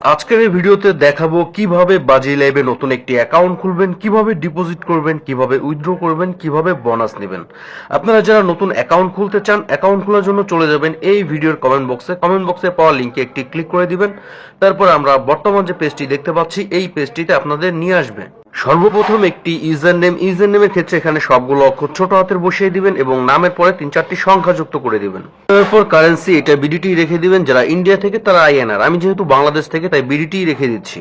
আজকের এই ভিডিওতে দেখাবো কিভাবে বাজি লাইভে নতুন একটি অ্যাকাউন্ট খুলবেন, কিভাবে ডিপোজিট করবেন, কিভাবে উইথড্র করবেন, কিভাবে বোনাস নেবেন। আপনারা যারা নতুন অ্যাকাউন্ট খুলতে চান, অ্যাকাউন্ট খোলার জন্য চলে যাবেন এই ভিডিওর কমেন্ট বক্সে পাওয়া লিংকে একটি ক্লিক করে দিবেন। তারপর আমরা বর্তমান যে পেজটি দেখতে পাচ্ছি এই পেজটিতে আপনাদের নিয়ে আসবে। সর্বপ্রথম একটি ইউজার নেমের ক্ষেত্রে এখানে সবগুলো অক্ষর ছোট হাতের বসিয়ে দিবেন এবং নামের পরে 3-4টি সংখ্যা যুক্ত করে দিবেন। তারপর কারেন্সি এটা বিডিটি রেখে দিবেন, যারা ইন্ডিয়া থেকে তারা আইএনআর, আমি যেহেতু বাংলাদেশ থেকে তাই বিডিটি রেখে দিচ্ছি।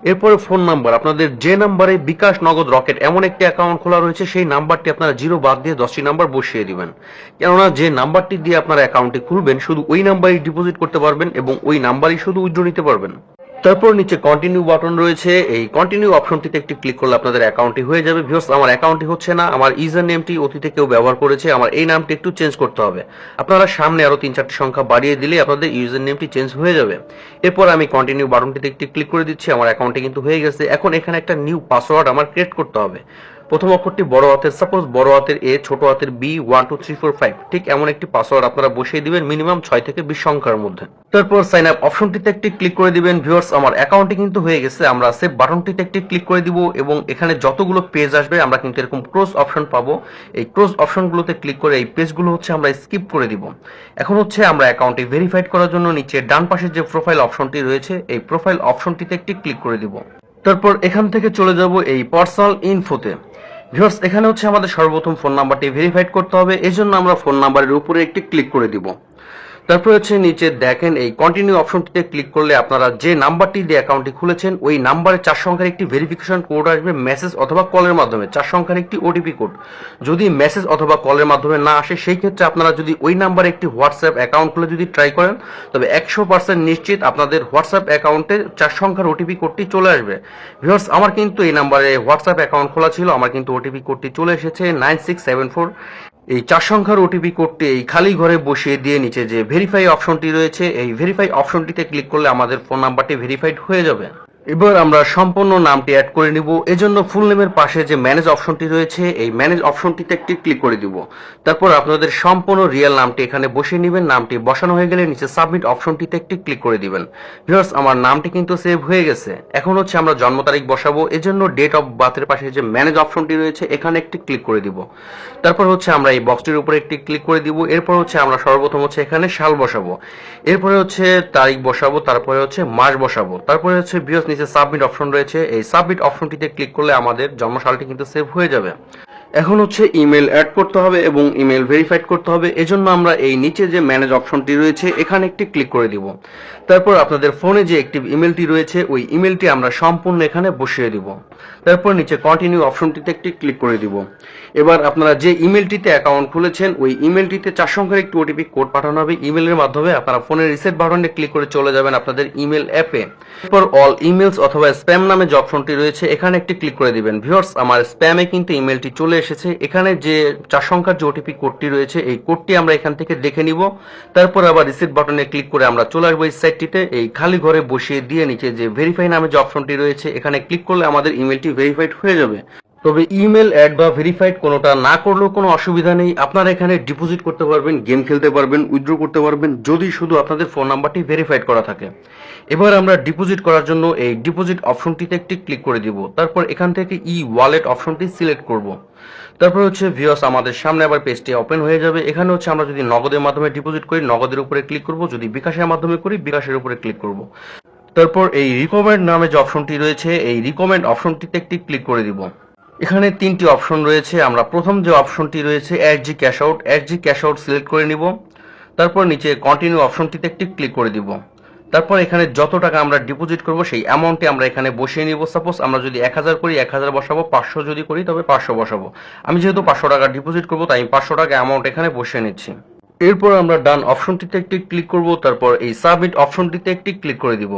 এরপরে ফোন নাম্বার, আপনাদের যে নাম্বারে বিকাশ, নগদ, রকেট এমন একটি অ্যাকাউন্ট খোলা রয়েছে সেই নাম্বারটি আপনারা 0 বাদ দিয়ে 10টি নাম্বার বসিয়ে দিবেন। কেননা যে নাম্বারটি দিয়ে আপনারা অ্যাকাউন্টটি খুলবেন শুধু ওই নাম্বারই ডিপোজিট করতে পারবেন এবং ওই নাম্বারই শুধু উইথড্র নিতে পারবেন। তারপর নিচে কন্টিনিউ বাটন রয়েছে, এই কন্টিনিউ অপশনটিতে একটি ক্লিক করলে আপনাদের অ্যাকাউন্টটি হয়ে যাবে। ভিউয়ার্স, আমার অ্যাকাউন্টটি হচ্ছে না, আমার ইউজার নেমটি অতীতে কেউ ব্যবহার করেছে, আমার এই নামটি একটু চেঞ্জ করতে হবে। আপনারা সামনে আরো 3-4টি সংখ্যা বাড়িয়ে দিলে আপনাদের ইউজার নেমটি চেঞ্জ হয়ে যাবে। এরপর আমি কন্টিনিউ বাটনটিতে একটি ক্লিক করে দিচ্ছি, আমার অ্যাকাউন্টটি কিন্তু হয়ে গেছে। এখন এখানে একটা নিউ পাসওয়ার্ড আমার ক্রিয়েট করতে হবে। প্রথম অক্ষরটি বড় হাতের, সাপোজ বড় হাতের এ, ছোট হাতের বি, 1 2 3 4 5, ঠিক এমন একটি পাসওয়ার্ড আপনারা বসিয়ে দিবেন মিনিমাম 6 থেকে 20 সংখ্যার মধ্যে। তারপর সাইন আপ অপশনটিতে একটি ক্লিক করে দিবেন। ভিউয়ার্স, আমার অ্যাকাউন্টটি কিন্তু হয়ে গেছে। আমরা সেভ বাটনটিতে একটি ক্লিক করে দিব এবং এখানে যতগুলো পেজ আসবে আমরা কিন্তু এরকম ক্লোজ অপশন পাবো। এই ক্লোজ অপশনগুলোতে ক্লিক করে এই পেজগুলো আমরা স্কিপ করে দিব। এখন আমরা অ্যাকাউন্টটি ভেরিফাইড করার জন্য নিচে ডান পাশে যে প্রোফাইল অপশনটি রয়েছে এই প্রোফাইল অপশনটিতে একটি ক্লিক করে দিব। তারপর এখান থেকে চলে যাব এই পার্সোনাল ইনফোতে। ভিউয়ার্স, এখানে আমাদের সর্বপ্রথম ফোন নাম্বারটি ভেরিফাইড করতে হবে, এজন্য আমরা ফোন নাম্বারের উপরে একটি ক্লিক করে দিব। তারপর নিচে দেখেন এই কন্টিনিউ অপশনটিতে ক্লিক করলে আপনারা যে নাম্বারটি দিয়ে অ্যাকাউন্টটি খুলেছেন ওই নাম্বারে 4 সংখ্যার একটি ভেরিফিকেশন কোড আসবে, মেসেজ অথবা কলের মাধ্যমে 4 সংখ্যার একটি ওটিপি কোড। যদি মেসেজ অথবা কলের মাধ্যমে না আসে সেই ক্ষেত্রে আপনারা যদি ওই নাম্বারে একটি হোয়াটসঅ্যাপ অ্যাকাউন্ট খুলে যদি ট্রাই করেন তবে 100% নিশ্চিত আপনাদের হোয়াটসঅ্যাপ অ্যাকাউন্টে 4 সংখ্যার ওটিপি কোডটি চলে আসবে। ভিউয়ার্স, আমার কিন্তু এই নাম্বারে হোয়াটসঅ্যাপ অ্যাকাউন্ট খোলা ছিল, আমার কিন্তু ওটিপি কোডটি চলে এসেছে 9674। এই 4 সংখ্যার ওটিপি কোডটি এই খালি ঘরে বসিয়ে দিয়ে নিচে যে ভেরিফাই অপশনটি রয়েছে এই ভেরিফাই অপশনটিতে ক্লিক করলে আমাদের ফোন নাম্বারটি ভেরিফাইড হয়ে যাবে। এবার আমরা সম্পূর্ণ নামটি অ্যাড করে নিব, এজন্য ফুল নেমের পাশে যে ম্যানেজ অপশনটি রয়েছে এই ম্যানেজ অপশনটিতে একটি ক্লিক করে দিব। তারপর আপনাদের সম্পূর্ণ রিয়েল নামটি এখানে বসিয়ে নেবেন। নামটি বসানো হয়ে গেলে নিচে সাবমিট অপশনটিতে একটি ক্লিক করে দিবেন। ভিউয়ার্স, আমার নামটি কিন্তু সেভ হয়ে গেছে। এখন আমরা জন্ম তারিখ বসাবো, এজন্য ডেট অফ বার্থের পাশে যে ম্যানেজ অপশনটি রয়েছে এখানে একটি ক্লিক করে দিব। তারপর আমরা এই বক্সটির উপরে একটি ক্লিক করে দিব। এরপর আমরা সর্বপ্রথম এখানে সাল বসাবো, এরপরে তারিখ বসাবো, তারপরে মাস বসাবো, তারপরে ভিউয়ার্স নিচে সাবমিট অপশন রয়েছে, এই সাবমিট অপশনটিতে ক্লিক করলে আমাদের জন্মসালটি কিন্তু সেভ হয়ে যাবে। এখন ইমেল অ্যাড করতে হবে এবং ইমেল ভেরিফাইড করতে হবে, এজন্য আমরা এই নিচে যে ম্যানেজ অপশনটি রয়েছে এখানে একটি ক্লিক করে দিব। তারপর আপনাদের ফোনে যে অ্যাক্টিভ ইমেলটি রয়েছে ওই ইমেলটি আমরা সম্পূর্ণ এখানে বসিয়ে দিব। তারপর নিচে কন্টিনিউ অপশনটিতে একটি ক্লিক করে দিব। এবার আপনারা যে ইমেলটিতে অ্যাকাউন্ট খুলেছেন ওই ইমেলটিতে 4 সংখ্যার একটি ওটিপি কোড পাঠানো হবে ইমেলের মাধ্যমে। আপনারা ফোনের রিসেট বাটনে ক্লিক করে চলে যাবেন আপনাদের ইমেল অ্যাপে। এরপর অল ইমেলস অথবা স্প্যাম নামে যে অপশনটি রয়েছে এখানে একটি ক্লিক করে দিবেন। ভিউয়ার্স, আমার স্প্যামে কিন্তু ইমেলটি চলে এসেছে। এখানে যে 4 সংখ্যার যে ওটিপি কোডটি রয়েছে এই কোডটি আমরা এখান থেকে দেখে নিব। তারপর আবার রিসিট বাটনে ক্লিক করে আমরা চলে আসবো এই সাইটটিতে। এই খালি ঘরে বসিয়ে দিয়ে নিচে যে ভেরিফাই নামে যে অপশনটি রয়েছে এখানে ক্লিক করলে আমাদের ইমেলটি ভেরিফাইড হয়ে যাবে। তবে ইমেল অ্যাড বা ভেরিফাইড কোনোটা না করলেও কোনো অসুবিধা নেই, আপনারা এখানে ডিপোজিট করতে পারবেন, গেম খেলতে পারবেন, উইথড্র করতে পারবেন যদি শুধু আপনাদের ফোন নাম্বারটি ভেরিফাইড করা থাকে। এবার আমরা ডিপোজিট করার জন্য এই ডিপোজিট অপশনটিতে একটি ক্লিক করে দিব। তারপর এখান থেকে ই ওয়ালেট অপশনটি সিলেক্ট করব। তারপর ভিউয়ার্স, আমাদের সামনে আবার পেজটি ওপেন হয়ে যাবে। এখানে আমরা যদি নগদের মাধ্যমে ডিপোজিট করি নগদের উপরে ক্লিক করব, যদি বিকাশের মাধ্যমে করি বিকাশের উপরে ক্লিক করব। তারপর এই রিকমেন্ড নামে যে অপশনটি রয়েছে এই রিকমেন্ড অপশনটিতে একটি ক্লিক করে দিব। এখানে 3টি অপশন রয়েছে, আমরা প্রথম যে অপশনটি রয়েছে এসজি ক্যাশ আউট সিলেক্ট করে নিব। তারপর নিচে কন্টিনিউ অপশনটিতে একটি ক্লিক করে দিব। তারপর এখানে যত টাকা আমরা ডিপোজিট করব সেই অ্যামাউন্টটি আমরা এখানে বসিয়ে নিব। সাপোজ আমরা যদি 1000 করি 1000 বসাবো, 500 যদি করি তবে 500 বসাবো। আমি যেহেতু 500 টাকা ডিপোজিট করবো তাই 500 টাকা অ্যামাউন্ট এখানে বসিয়ে নিচ্ছি। এরপর আমরা ডান অপশনটিতে একটি ক্লিক করব, তারপর এই সাবমিট অপশনটিতে একটি ক্লিক করে দিব।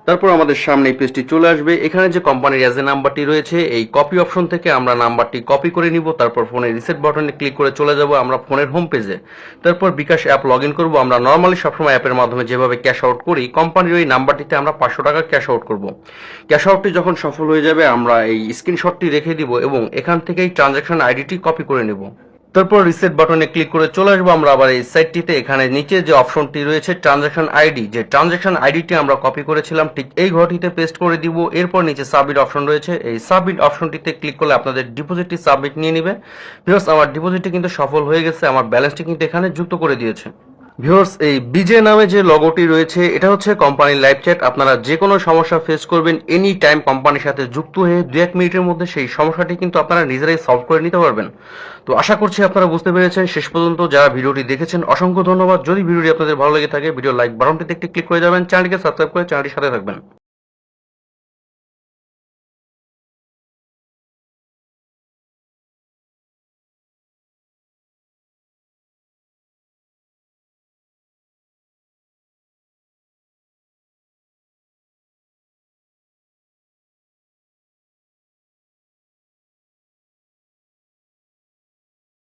তারপর আমাদের সামনে এই পেজটি চলে আসবে। এখানে যে কোম্পানির এজে নাম্বারটি রয়েছে এই কপি অপশন থেকে আমরা নাম্বারটি কপি করে নিব। তারপর ফোনের রিসেট বাটনে ক্লিক করে চলে যাব আমরা ফোনের হোম পেজে। তারপর বিকাশ অ্যাপ লগ ইন করবো। আমরা নর্মালি সবসময় অ্যাপের মাধ্যমে যেভাবে ক্যাশ আউট করি কোম্পানির ওই নাম্বারটিতে আমরা 500 টাকা ক্যাশ আউট করব। ক্যাশ আউটটি যখন সফল হয়ে যাবে আমরা এই স্ক্রিনশটটি রেখে দিব এবং এখান থেকে এই ট্রানজাকশন আইডিটি কপি করে নেব। তারপর রিসেট বাটনে ক্লিক করে চলে আসবো আমরা আবার এই সাইটটিতে। এখানে নিচে যে অপশনটি রয়েছে ট্রানজাকশন আইডি, যে ট্রানজাকশন আইডিটি আমরা কপি করেছিলাম ঠিক এই ঘরটিতে পেস্ট করে দিব। এরপর নিচে সাবমিট অপশন রয়েছে, এই সাবমিট অপশনটিতে ক্লিক করলে আপনাদের ডিপোজিটটি সাবমিট নিয়ে নেবে। ভিউয়ার্স, আমার ডিপোজিটটি কিন্তু সফল হয়ে গেছে, আমার ব্যালেন্সটি কিন্তু এখানে যুক্ত করে দিয়েছে। ভিউয়ার্স, এই বিজে নামে যে লগোটি রয়েছে এটা হচ্ছে কোম্পানির লাইভ চ্যাট। আপনারা যে কোনো সমস্যা ফেস করবেন এনি টাইম কোম্পানির সাথে যুক্ত হয়ে 2-1 মিনিটের মধ্যে সেই সমস্যাটি কিন্তু আপনারা নিজেরাই সলভ করে নিতে পারবেন। তো আশা করছি আপনারা বুঝতে পেরেছেন। শেষ পর্যন্ত যারা ভিডিওটি দেখেছেন অসংখ্য ধন্যবাদ। যদি ভিডিওটি আপনাদের ভালো লেগে থাকে ভিডিও লাইক বাটনটিতে একটি ক্লিক করে যাবেন, চ্যানেলটিকে সাবস্ক্রাইব করে চ্যানেলটির সাথে থাকবেন।